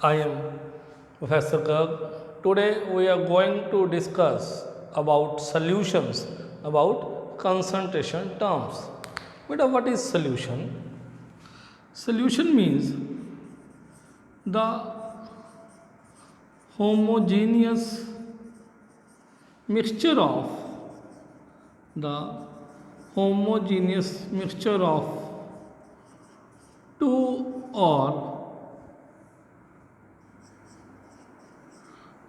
I am Professor Garg. Today we are going to discuss about solutions, about concentration terms. Beta, what is solution? Solution means the homogeneous mixture of the homogeneous mixture of two or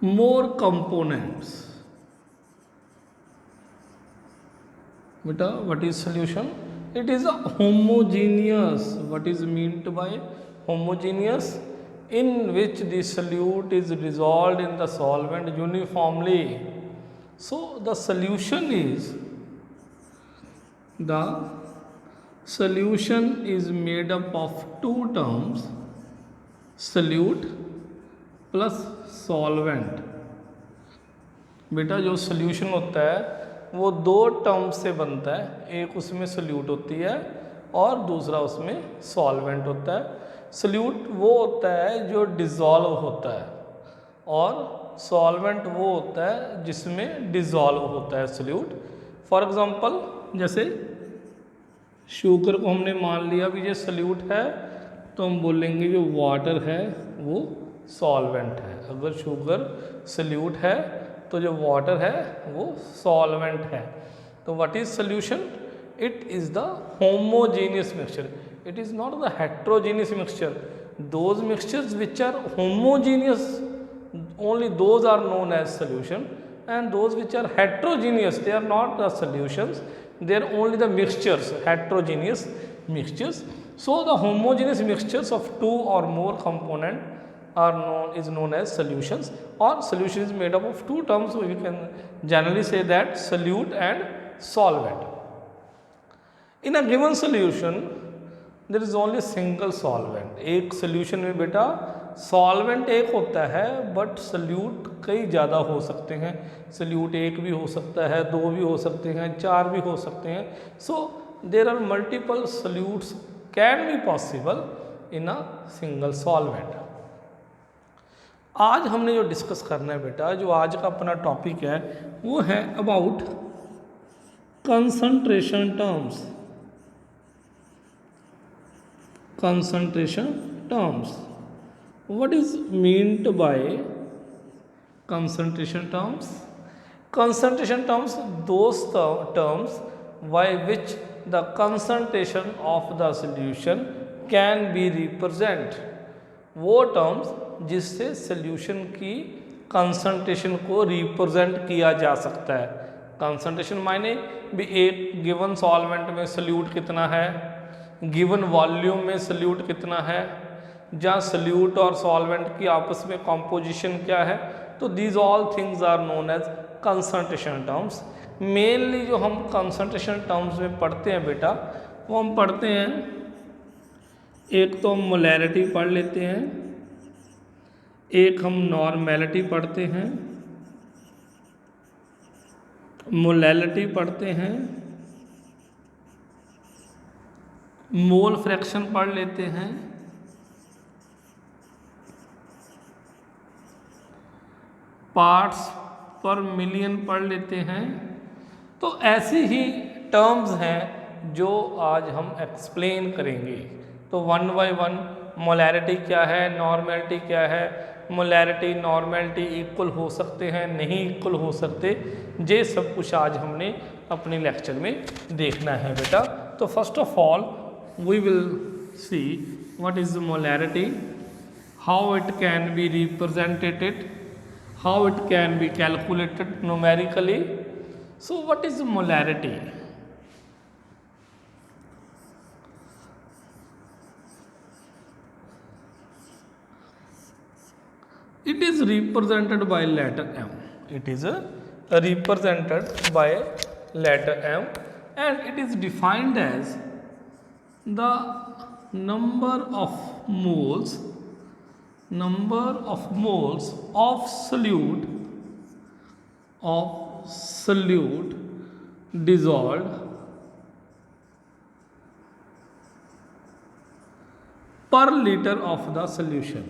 more components. Beta, what is solution? It is a homogeneous. What is meant by homogeneous? In which the solute is dissolved in the solvent uniformly. So the solution is made up of two terms, solute plus solvent. बेटा जो solution होता है वो दो term से बनता है, एक उसमें सोल्यूट होती है और दूसरा उसमें सॉल्वेंट होता है. सोल्यूट वो होता है जो डिज़ोल्व होता है और सॉल्वेंट वो होता है जिसमें डिज़ोल्व होता है सोल्यूट. फॉर एग्जांपल जैसे शुगर को हमने मान लिया भी ये सोल्यूट है तो हम बोलेंगे जो वाटर है वो सॉल्वेंट है. अगर शुगर सोल्यूट है तो जो वाटर है वो सॉल्वेंट है. तो what is solution? It is the homogeneous mixture. It is not the heterogeneous mixture. Those mixtures which are homogeneous only those are known as solution, and those which are heterogeneous they are not the solutions, they are only the mixtures, heterogeneous mixtures. So the homogeneous mixtures of two or more component is known as solutions, or solution is made up of two terms, so you can generally say that solute and solvent. In a given solution there is only single solvent. एक solution में बेटा solvent एक होता है but salute कई ज़्यादा हो सकते हैं. सल्यूट एक भी हो सकता है, दो भी हो सकते हैं, चार भी हो सकते हैं. So there are multiple solutes can be possible in a single solvent. आज हमने जो डिस्कस करना है बेटा, जो आज का अपना टॉपिक है वो है about concentration terms. Concentration terms. What is meant by concentration terms? Concentration terms those terms by which the concentration of the solution can be represented. वो terms जिससे solution की concentration को represent किया जा सकता है. concentration मायने भी एक given solvent में solute कितना है, given volume में solute कितना है, जहाँ सल्यूट और सॉल्वेंट की आपस में कॉम्पोजिशन क्या है. तो these all things are known as concentration terms. Mainly जो हम कंसंट्रेशन टर्म्स में पढ़ते हैं बेटा वो हम पढ़ते हैं, एक तो हम मोलैरिटी पढ़ लेते हैं, एक हम नॉर्मेलिटी पढ़ते हैं, मोलैलिटी पढ़ते हैं, मोल फ्रैक्शन पढ़ लेते हैं, पार्ट्स पर मिलियन पढ़ लेते हैं. तो ऐसी ही टर्म्स हैं जो आज हम एक्सप्लेन करेंगे. तो वन बाय वन मोलैरिटी क्या है, नॉर्मेलिटी क्या है, मोलैरिटी नॉर्मेलिटी इक्वल हो सकते हैं, नहीं इक्वल हो सकते, ये सब कुछ आज हमने अपने लेक्चर में देखना है बेटा. तो first of all we will see what is molarity, how it can be represented, how it can be calculated numerically. So what is molarity? It is represented by letter M. It is represented by letter M, and it is defined as the number of moles of solute dissolved per liter of the solution.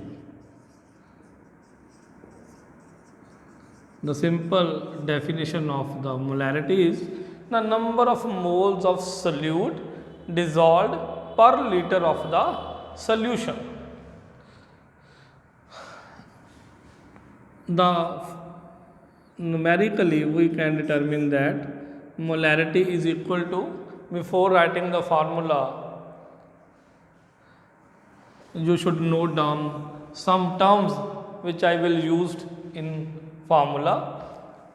the simple definition of the molarity is the number of moles of solute dissolved per liter of the solution. The numerically we can determine that molarity is equal to, before writing the formula you should note down some terms which I will use in formula.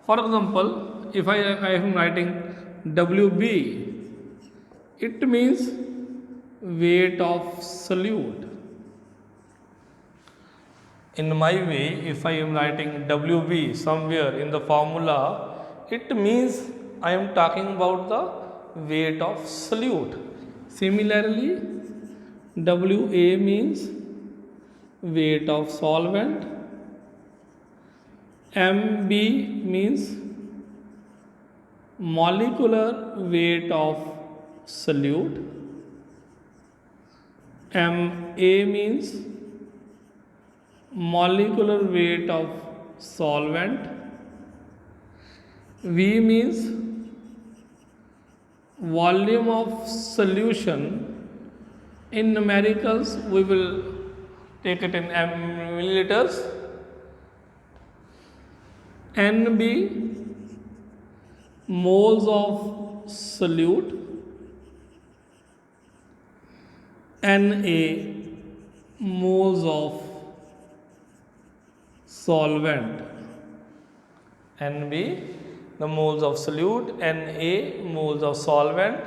For example, if I am writing WB, it means weight of solute. In my way, if I am writing WB somewhere in the formula, it means I am talking about the weight of solute. Similarly, WA means weight of solvent, MB means molecular weight of solute, MA means molecular weight of solvent, V means volume of solution. In numericals we will take it in milliliters. NB moles of solute, Na moles of solvent. NB the moles of solute, Na moles of solvent,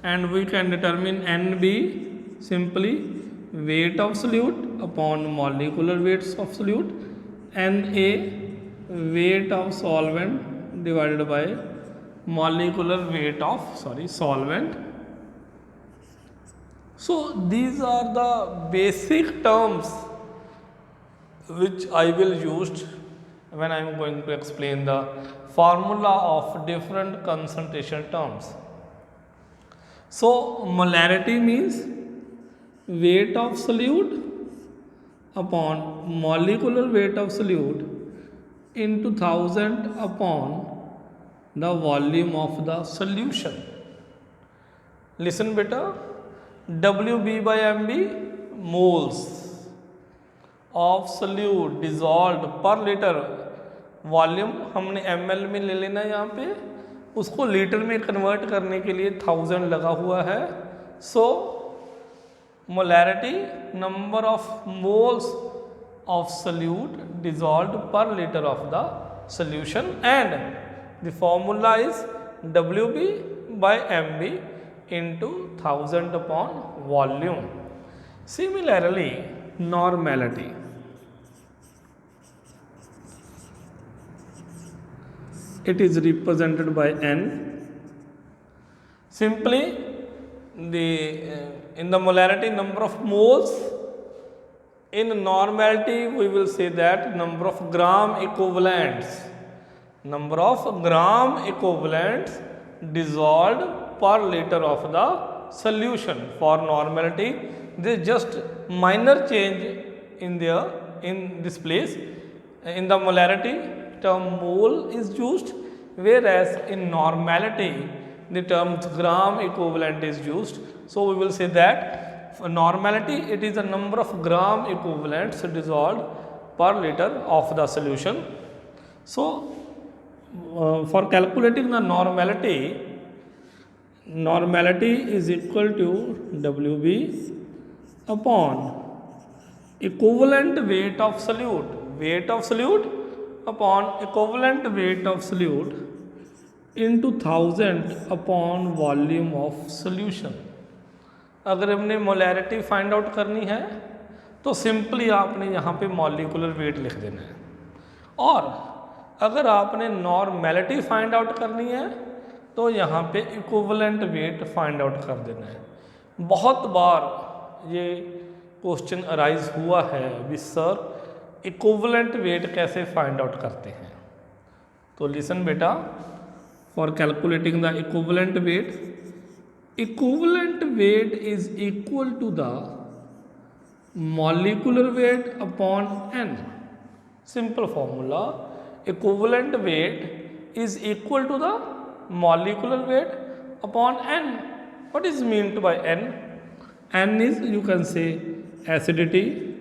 and we can determine NB simply weight of solute upon molecular weights of solute, Na weight of solvent divided by molecular weight of solvent. So these are the basic terms which I will use when I am going to explain the formula of different concentration terms. So molarity means weight of solute upon molecular weight of solute into 1000 upon the volume of the solution. Listen beta, WB by MB moles of solute dissolved per liter. Volume हमने ml में ले लेना है, यहाँ पे उसको litre में convert करने के लिए 1000 लगा हुआ है. सो molarity number of moles of solute dissolved per liter of the solution, and the formula is WB by MB into 1000 upon volume. Similarly, normality. It is represented by N. Simply, in the molarity number of moles, in normality we will say that number of gram equivalents. Number of gram equivalents dissolved per liter of the solution. For normality, there is just minor change in this place. In the molarity, term mole is used, whereas in normality the term gram equivalent is used. So we will say that for normality it is the number of gram equivalents dissolved per liter of the solution. So for calculating the normality is equal to WB upon equivalent weight of solute upon equivalent weight of solute into 1000 upon volume of solution. अगर हमने molarity find out करनी है तो simply आपने यहाँ पे molecular weight लिख देना है, और अगर आपने नॉर्मेलिटी फाइंड आउट करनी है तो यहाँ पे इक्विवेलेंट वेट फाइंड आउट कर देना है. बहुत बार ये क्वेश्चन अराइज हुआ है भी सर इक्विवेलेंट वेट कैसे फाइंड आउट करते हैं. तो लिसन बेटा, for calculating the equivalent weight is equal to the molecular weight upon n. Simple formula, equivalent weight is equal to the molecular weight upon n. What is meant by n? N is, you can say, acidity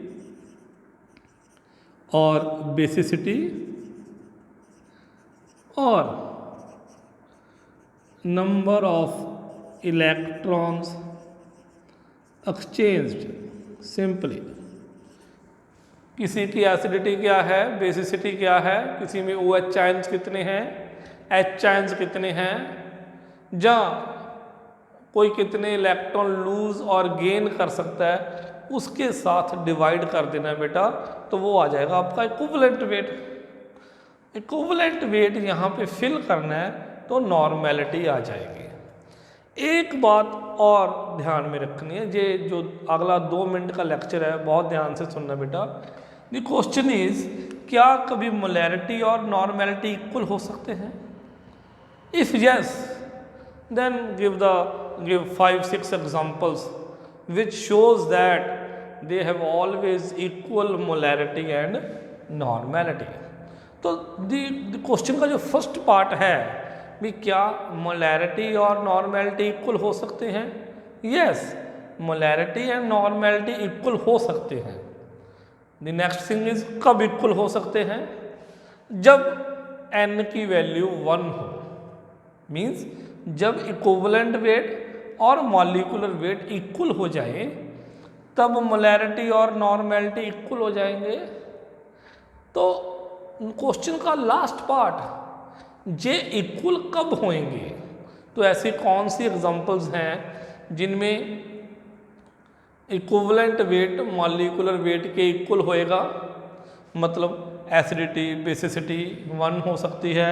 or basicity or number of electrons exchanged. Simply किसी की acidity क्या है, basicity क्या है, किसी में OH chains कितने हैं, H चाइन्स कितने हैं, या कोई कितने इलेक्ट्रॉन लूज और गेन कर सकता है, उसके साथ डिवाइड कर देना है बेटा, तो वो आ जाएगा आपका इक्विवेलेंट वेट। इक्विवेलेंट वेट यहाँ पे फिल करना है तो नॉर्मेलिटी आ जाएगी। एक बात और ध्यान में रखनी है, ये जो अगला 2 मिनट का लेक्चर है बहुत ध्यान से सुनना बेटा। द क्वेश्चन इज, क्या कभी मोलैरिटी और नॉर्मेलिटी इक्वल हो सकते हैं? If yes, then give 5-6 examples which shows that they have always equal molarity and normality। तो द क्वेश्चन का जो फर्स्ट पार्ट है भी, क्या मोलैरिटी और नॉर्मेलिटी इक्वल हो सकते हैं? Yes, molarity and normality equal हो सकते हैं। द नेक्स्ट थिंग इज, कब इक्वल हो सकते हैं? जब n की वैल्यू 1 हो, मीन्स जब इक्विवेलेंट वेट और मॉलिक्यूलर वेट इक्वल हो जाए तब मोलैरिटी और नॉर्मेलिटी इक्वल हो जाएंगे। तो क्वेश्चन का लास्ट पार्ट, जे इक्वल कब होंगे? तो ऐसी कौन सी एग्जांपल्स हैं जिनमें इक्विवेलेंट वेट मॉलिक्यूलर वेट के इक्वल होएगा? मतलब एसिडिटी, बेसिसिटी 1 हो सकती है,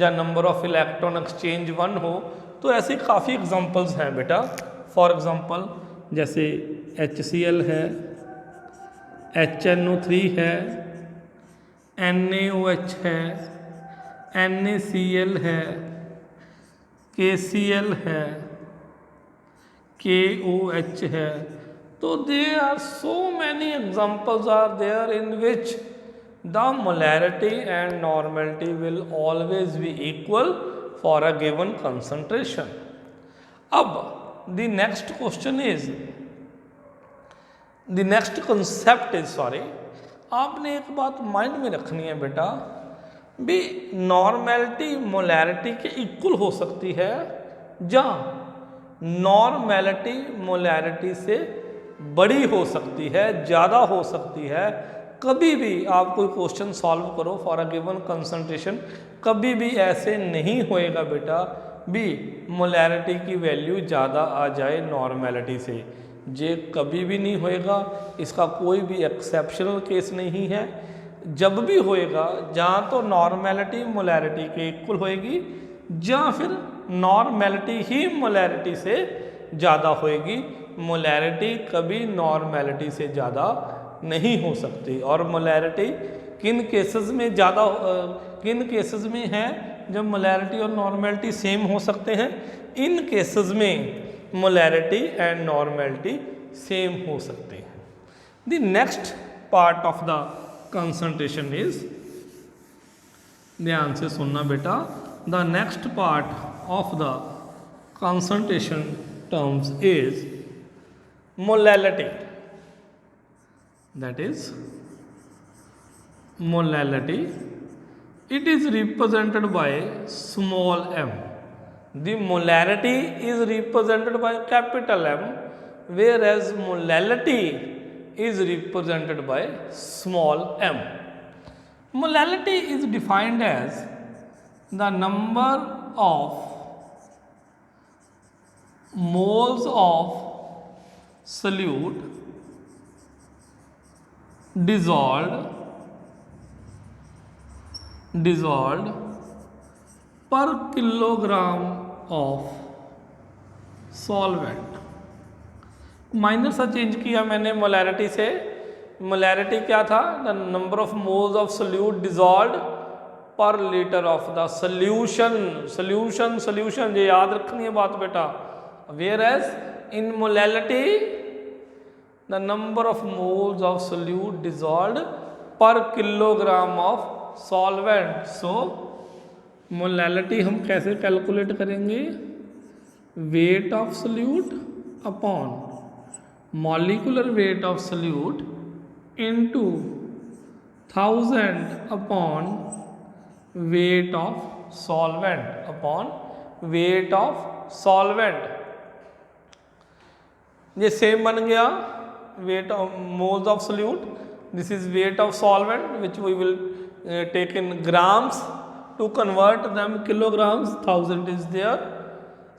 या नंबर ऑफ इलेक्ट्रॉन एक्सचेंज 1 हो। तो ऐसी काफ़ी एग्जांपल्स हैं बेटा। फॉर एग्जांपल जैसे HCl है, HNO3 है, NaOH है, NaCl है, KCl है, KOH है। तो there are so many examples are there in which the molarity and normality will always be equal for a given concentration। अब the next question is, the next concept is, sorry, आपने एक बात mind में रखनी है बेटा भी, normality molarity के इक्वल हो सकती है, या नॉर्मेलिटी मोलैरिटी से बड़ी हो सकती है, ज़्यादा हो सकती है। कभी भी आप कोई क्वेश्चन सॉल्व करो फॉर अ गिवन कंसंट्रेशन, कभी भी ऐसे नहीं होएगा बेटा भी मोलैरिटी की वैल्यू ज़्यादा आ जाए नॉर्मेलिटी से। ये कभी भी नहीं होएगा, इसका कोई भी एक्सेप्शनल केस नहीं है। जब भी होएगा जहाँ तो नॉर्मेलिटी मोलैरिटी के इक्वल होएगी, या फिर नॉर्मेलिटी ही मोलैरिटी से ज़्यादा होएगी। मोलैरिटी कभी नॉर्मेलिटी से ज़्यादा नहीं हो सकती। और मोलैरिटी किन केसेस में ज़्यादा, किन केसेस में है जब मोलैरिटी और नॉर्मेलिटी सेम हो सकते हैं? इन केसेस में मोलैरिटी एंड नॉर्मेलिटी सेम हो सकते हैं। The next part of the concentration is, ध्यान से सुनना बेटा, the next part of the concentration terms is molality. That is molality. It is represented by small m. The molarity is represented by capital M, whereas molality is represented by small m. Molality is defined as the number of moles of solute dissolved per kilogram of solvent। Minor सा change किया मैंने molarity से। Molarity क्या था? The number of moles of solute dissolved per litre of the solution. Solution ये याद रखनी है बात बेटा। Whereas in molality the number of moles of solute dissolved per kilogram of solvent. So molality हम कैसे कैलकुलेट करेंगे? Weight of solute upon molecular weight of solute into 1000 upon weight of solvent upon weight of solvent. ये same बन गया weight of moles of solute. This is weight of solvent which we will take in grams to convert them kilograms, 1000 is there.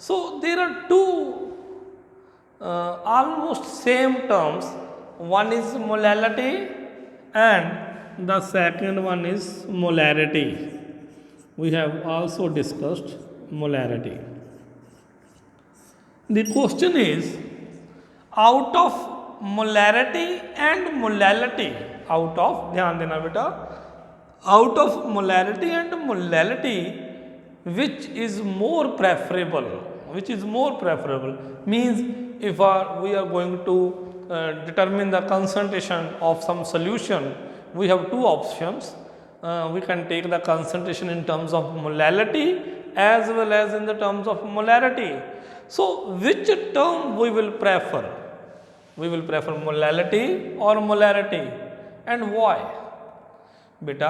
So there are two almost same terms. One is molality and the second one is molarity. We have also discussed molarity. The question is, out of molarity and molality, out of, ध्यान देना बेटा, out of molarity and molality, which is more preferable? Which is more preferable means if we are going to determine the concentration of some solution, we have two options. We can take the concentration in terms of molality as well as in the terms of molarity. So which term we will prefer? We will prefer molality or molarity, and why? बेटा,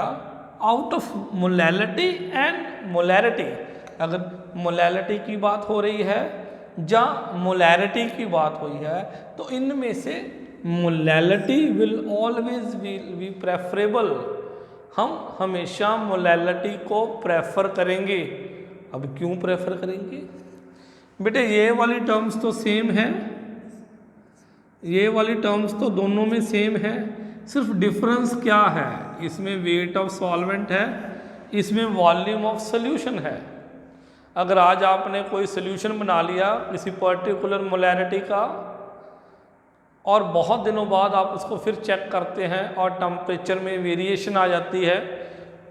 out of molality and molarity, अगर molality की बात हो रही है या molarity की बात हुई है तो इनमें से molality will always be preferable. हम हमेशा मोलैलिटी को प्रेफर करेंगे। अब क्यों प्रेफर करेंगे? बेटे ये वाली टर्म्स तो सेम है, ये वाली टर्म्स तो दोनों में सेम है, सिर्फ डिफरेंस क्या है? इसमें वेट ऑफ सॉल्वेंट है, इसमें वॉल्यूम ऑफ सोल्यूशन है। अगर आज आपने कोई सोल्यूशन बना लिया किसी पर्टिकुलर मोलैरिटी का और बहुत दिनों बाद आप उसको फिर चेक करते हैं और टेम्परेचर में वेरिएशन आ जाती है,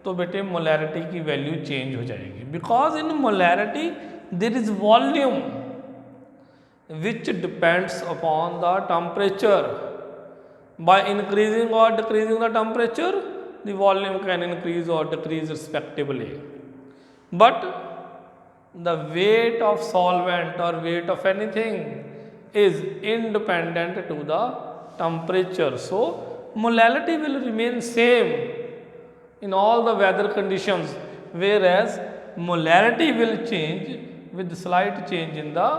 तो बेटे मोलैरिटी की वैल्यू चेंज हो जाएगी। Because in molarity there is volume which depends upon the temperature. By increasing or decreasing the temperature, the volume can increase or decrease respectively. But the weight of solvent or weight of anything is independent to the temperature. So molality will remain same in all the weather conditions, whereas molarity will change with slight change in the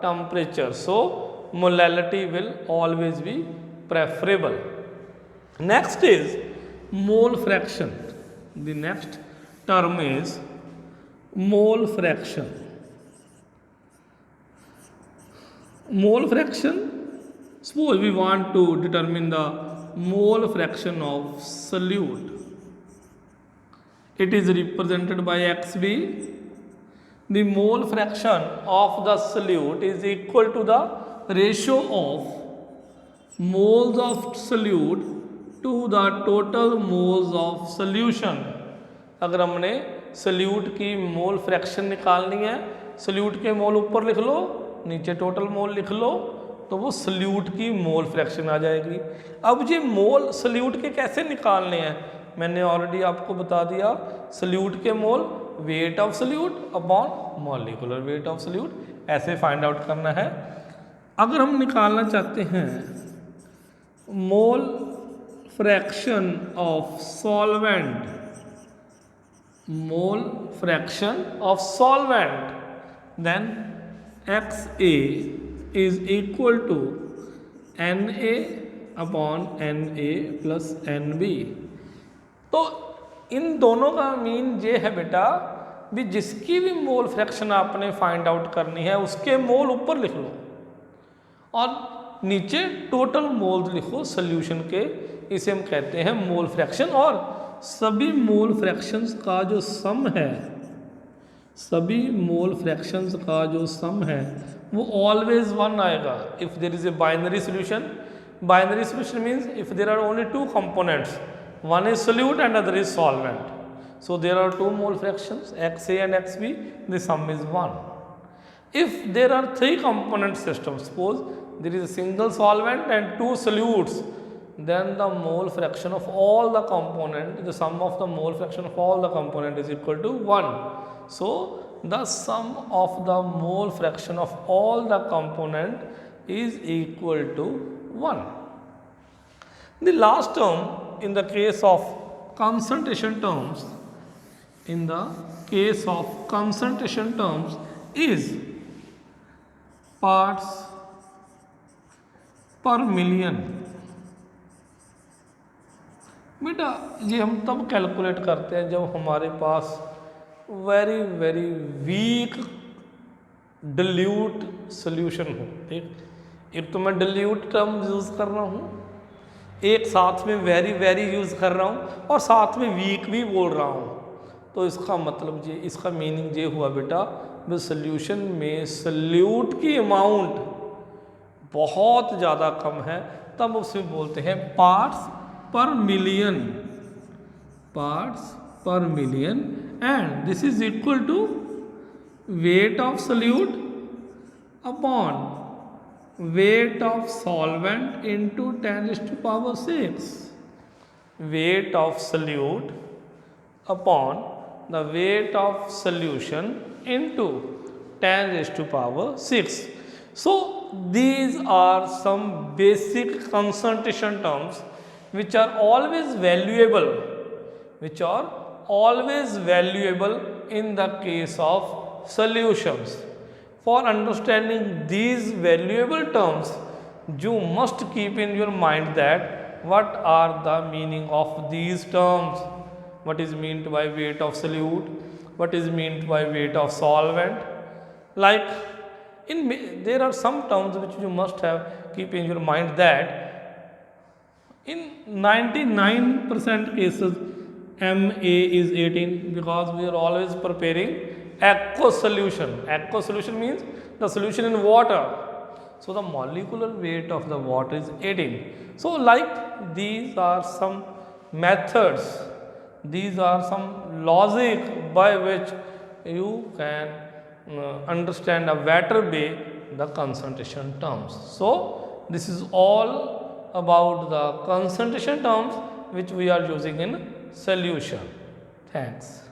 temperature. So molality will always be preferable. Next is mole fraction. The next term is mole fraction. Mole fraction, suppose we want to determine the mole fraction of solute. It is represented by XB. The mole fraction of the solute is equal to the ratio of moles of solute to the total moles of solution. अगर हमने solute की mole fraction निकालनी है, solute के मोल ऊपर लिख लो, नीचे total mole लिख लो, तो वो सोल्यूट की मोल फ्रैक्शन आ जाएगी। अब ये मोल सोल्यूट के कैसे निकालने हैं, मैंने ऑलरेडी आपको बता दिया। सोल्यूट के mole weight of solute upon molecular weight of solute, ऐसे फाइंड आउट करना है। अगर हम निकालना चाहते हैं mole fraction of solvent, mole fraction of solvent, then XA is equal to Na अपॉन Na प्लस NB। तो इन दोनों का मीन ये है बेटा भी जिसकी भी मोल फ्रैक्शन आपने फाइंड आउट करनी है उसके मोल ऊपर लिख लो और नीचे टोटल मोल्स लिखो सोल्यूशन के, इसे हम कहते हैं मोल फ्रैक्शन। और सभी मोल फ्रैक्शंस का जो सम है, सभी मोल फ्रैक्शंस का जो सम है वो ऑलवेज वन आएगा if there is a binary solution. Binary solution means if there are only two components, one is solute and other is solvent, so there are two mole fractions XA and XB, the sum is one. If there are three component systems, suppose there is a single solvent and two solutes, then the mole fraction of all the component, the sum of the mole fraction of all the component is equal to 1. So, the sum of the mole fraction of all the component is equal to 1. The last term in the case of concentration terms, is parts per million. बेटा ये हम तब calculate करते हैं जब हमारे पास very very weak dilute solution हो। एक तो मैं डिल्यूट टर्म यूज़ कर रहा हूँ, एक साथ में वेरी वेरी यूज़ कर रहा हूँ और साथ में वीक भी बोल रहा हूँ। तो इसका मतलब ये, इसका मीनिंग ये हुआ बेटा, वे सॉल्यूशन में सल्यूट की अमाउंट बहुत ज़्यादा कम है, तब उसे बोलते हैं parts per million and this is equal to weight of solute upon weight of solvent into 10⁶। Weight of solute upon the weight of solution into 10⁶. So these are some basic concentration terms which are always valuable, in the case of solutions. For understanding these valuable terms, you must keep in your mind that what are the meaning of these terms. What is meant by weight of solute, what is meant by weight of solvent. Like there are some terms which you must have keep in your mind that in 99% cases MA is 18, because we are always preparing aqueous solution. Aqueous solution means the solution in water. So the molecular weight of the water is 18. So like these are some methods, these are some logic by which you can understand a better way the concentration terms. So this is all about the concentration terms which we are using in solution. Thanks.